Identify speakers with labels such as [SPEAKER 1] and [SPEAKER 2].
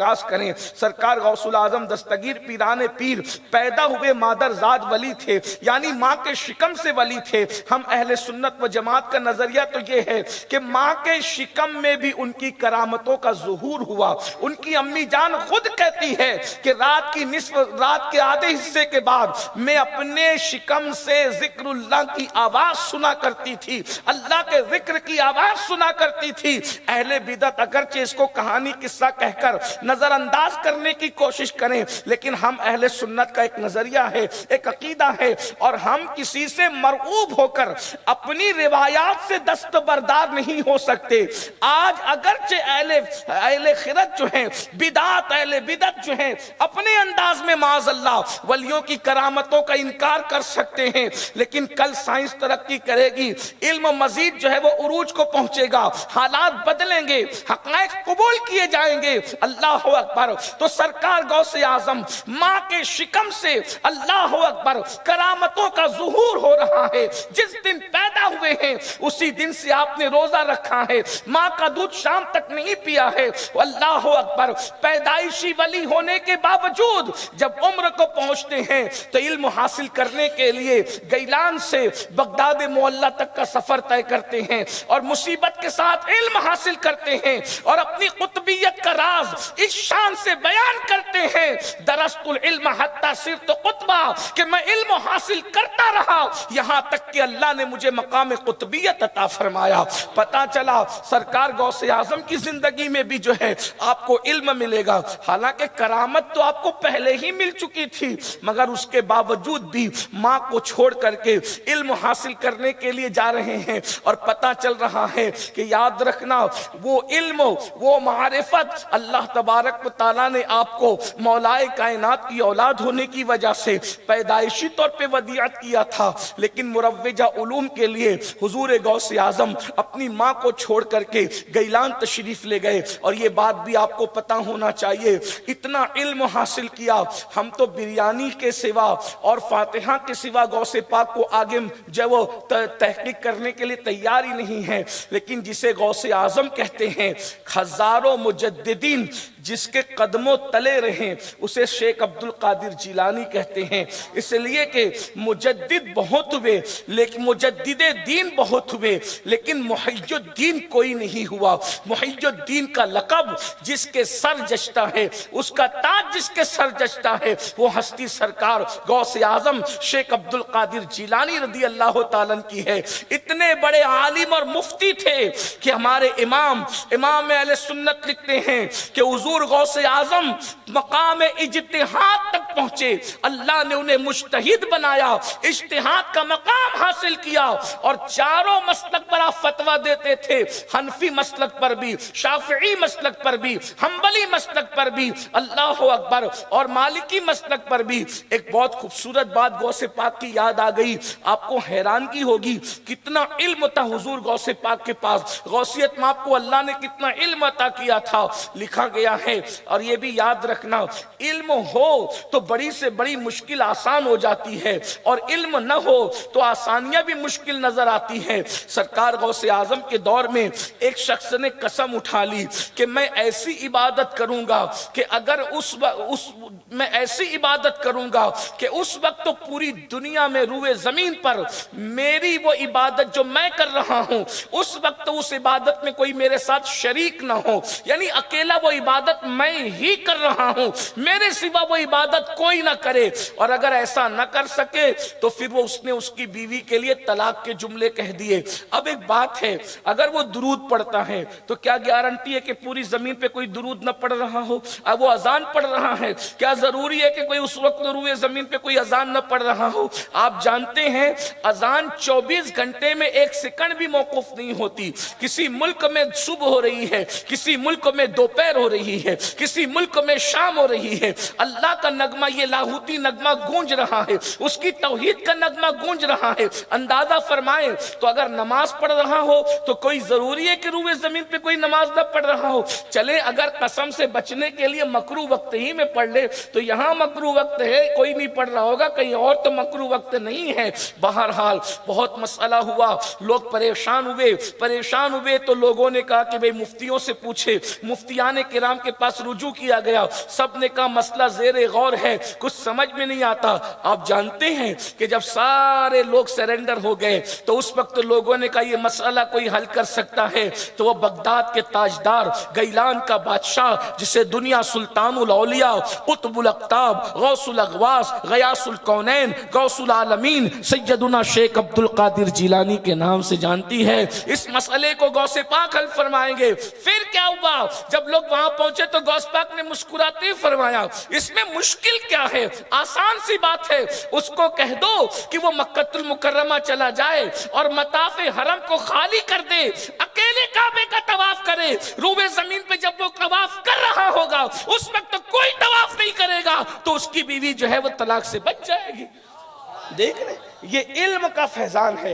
[SPEAKER 1] آغاز کریں۔ سرکار غوث العظم دستگیر پیران پیر پیدا ہوئے مادر زاد ولی تھے، یعنی ماں کے شکم سے ولی تھے۔ ہم اہل سنت و جماعت کا نظریہ تو یہ ہے کہ ماں کے شکم میں بھی ان کی کرامتوں کا ظہور ہوا۔ ان کی امی جان خود کہتی ہے کہ رات کے آدھے حصے کے بعد میں اپنے شکم سے ذکر اللہ کی آواز سنا کرتی تھی، اللہ کے ذکر کی آواز سنا کرتی تھی۔ اہل بدعت اگرچہ اس کو کہانی قصہ کہہ کر نظر انداز کرنے کی کوشش کریں، لیکن ہم اہل سنت کا ایک نظریہ ہے، ایک عقیدہ ہے، اور ہم کسی سے مرعوب ہو کر اپنی روایات سے دستبردار نہیں ہو سکتے۔ آج اگرچہ اہل خرد جو ہیں، اہل بدعت جو ہیں، اپنے انداز میں معاذ اللہ ولیوں کی کرامتوں کا انکار کر سکتے ہیں، لیکن کل سائنس ترقی کرے گی، علم مزید جو ہے وہ عروج کو پہنچے گا، حالات بدلیں گے، حقائق قبول کیے جائیں گے۔ اللہ اکبر۔ تو سرکار غوث اعظم ماں کے شکم سے اللہ اکبر کرامتوں کا ظہور ہو رہا ہے۔ جس دن پیدا ہوئے ہیں اسی دن سے آپ نے روزہ رکھا ہے، ماں کا دودھ شام تک نہیں پیا ہے۔ اللہ اکبر۔ پیدائشی ولی ہونے کے باوجود جب عمر کو پہنچتے ہیں تو علم حاصل کرنے کے لیے گیلان سے بغداد معلیٰ تک کا سفر طے کرتے ہیں، اور مصیبت کے ساتھ علم حاصل کرتے ہیں، اور اپنی قطبیت کا راز اس شان سے بیان کرتے ہیں، درست العلم حتی صرت قطبہ، کہ میں علم حاصل کرتا رہا یہاں تک کہ اللہ نے مجھے مقام قطبیت عطا فرمایا۔ پتا چلا سرکار غوث اعظم کی زندگی میں بھی جو ہے آپ کو علم ملے گا، حالانکہ کرامت تو آپ کو پہلے ہی مل چکی تھی، مگر اس کے باوجود بھی ماں کو چھوڑ کر کے علم حاصل کرنے کے لیے جا رہے ہیں، اور پتا چل رہا ہے کہ یاد رکھنا وہ علم، وہ معرفت اللہ تبارک و تعالیٰ نے آپ کو مولائے کائنات کی اولاد ہونے کی وجہ سے پیدائشی طور پہ ودیعت کیا تھا، لیکن مروجہ علوم کے لیے حضور غوث اعظم اپنی ماں کو چھوڑ کر کے گیلان تشریف لے گئے۔ اور یہ بات بھی آپ کو پتا ہونا چاہیے، اتنا علم حاصل کیا، ہم تو بریانی کے سوا اور فاتحہ کے سوا غوث پاک کو آگے جو وہ تحقیق کرنے کے لیے تیار ہی نہیں ہے، لیکن جسے غوث اعظم کہتے ہیں، ہزاروں مجددین جس کے قدموں تلے رہیں، اسے شیخ عبد القادر جیلانی کہتے ہیں، اس لیے کہ مجدد بہت ہوئے، لیکن مجدد دین بہت ہوئے، لیکن محی الدین کوئی نہیں ہوا۔ محی الدین کا لقب جس کے سر جچتا ہے، اس کا تاج جس کے سر جچتا ہے، وہ ہستی سرکار غوث اعظم شیخ عبد القادر جیلانی رضی اللہ تعالیٰ کی ہے۔ اتنے بڑے عالم اور مفتی تھے کہ ہمارے امام اہل سنت لکھتے ہیں کہ حضور غوث اعظم مقام اجتہاد تک پہنچے، اللہ نے انہیں مجتہد بنایا، اجتہاد کا مقام حاصل کیا، اور چاروں مسلک پر آپ فتویٰ دیتے تھے، حنفی مسلک پر بھی، شافعی مسلک پر بھی، حنبلی مسلک پر بھی، اللہ اکبر، اور مالکی مسلک پر بھی۔ ایک بہت خوبصورت بات غوث پاک کی یاد آ گئی، آپ کو حیرانگی ہوگی کتنا علم تھا حضور غوث پاک کے پاس، غوثیت میں آپ کو اللہ نے کتنا علم عطا کیا تھا، لکھا گیا ہے۔ اور یہ بھی یاد رکھنا، علم ہو تو بڑی سے بڑی مشکل آسان ہو جاتی ہے، اور علم نہ ہو تو آسانیاں بھی مشکل نظر آتی ہیں۔ سرکار غوث اعظم کے دور میں ایک شخص نے قسم اٹھا لی کہ میں ایسی عبادت کروں گا کہ اگر میں ایسی عبادت کروں گا کہ اس وقت تو پوری دنیا میں روئے زمین پر میری وہ عبادت جو میں کر رہا ہوں، اس وقت اس عبادت میں کوئی میرے ساتھ شریک نہ ہو، یعنی اکیلا وہ عبادت میں ہی کر رہا ہوں، میرے سوا وہ عبادت کوئی نہ کرے۔ اور اگر ایسا نہ کر سکے تو پھر وہ اس نے اس کی بیوی کے لیے طلاق کے جملے کہہ دیے۔ اب ایک بات ہے، اگر وہ درود پڑھتا ہے تو کیا گارنٹی ہے کہ پوری زمین پہ کوئی درود نہ پڑھ رہا ہو؟ اب وہ اذان پڑھ رہا ہے، کیا ضروری ہے کہ کوئی اس وقت روئے زمین پہ کوئی اذان نہ پڑھ رہا ہو؟ آپ جانتے ہیں اذان 24 گھنٹے میں ایک سیکنڈ بھی موقوف نہیں ہوتی۔ کسی ملک میں صبح ہو رہی ہے، کسی ملک میں دوپہر ہو رہی ہے، کسی ملک میں شام ہو رہی ہے، اللہ کا نغمہ نغمہ یہ لاہوتی نغمہ گونج رہا ہے، اس کی توحید کا نغمہ گونج رہا ہے۔ اندازہ فرمائیں تو اگر نماز پڑھ رہا ہو تو کوئی ضروری ہے کہ روئے زمین پہ کوئی نماز نہ پڑھ رہا ہو؟ چلے اگر قسم سے بچنے کے لیے مکروہ وقت ہی میں پڑھ لے تو یہاں مکروہ وقت ہے، کوئی نہیں پڑھ رہا ہوگا، کہیں اور تو مکروہ وقت نہیں ہے۔ بہرحال بہت مسئلہ ہوا، لوگ پریشان ہوئے تو لوگوں نے کہا کہ بھئی مفتیوں سے پوچھے، مفتیان کرام کے پاس رجوع کیا گیا، سب نے کہا مسئلہ زیر غور ہے، کچھ سمجھ میں نہیں آتا۔ آپ جانتے ہیں کہ جب سارے لوگ سرنڈر ہو گئے تو اس وقت لوگوں نے کہا یہ مسئلہ کوئی حل کر سکتا ہے، تو وہ بغداد کے تاجدار گیلان کا بادشاہ جسے دنیا سلطان الاولیاء، قطب الاقطاب، غوث الاغواث، غیاث الکونین، غوث العالمین سیدنا شیخ عبد القادر جیلانی کے نام سے جانتی ہے، اس مسئلے کو غوث پاک حل فرمائیں گے۔ پھر کیا ہوا؟ جب لوگ وہاں پہنچے تو غوث پاک نے مسکراتے فرمایا اس میں مشکل کیا ہے، آسان سی بات ہے، اس کو کہہ دو کہ وہ مکہ المکرمہ چلا جائے اور مطاف حرم کو خالی کر دے، اکیلے کعبے کا طواف کرے، روئے زمین پہ جب وہ طواف کر رہا ہوگا اس وقت کوئی طواف نہیں کرے گا تو اس کی بیوی جو ہے وہ طلاق سے بچ جائے گی۔ دیکھ رہے یہ علم کا فیضان ہے۔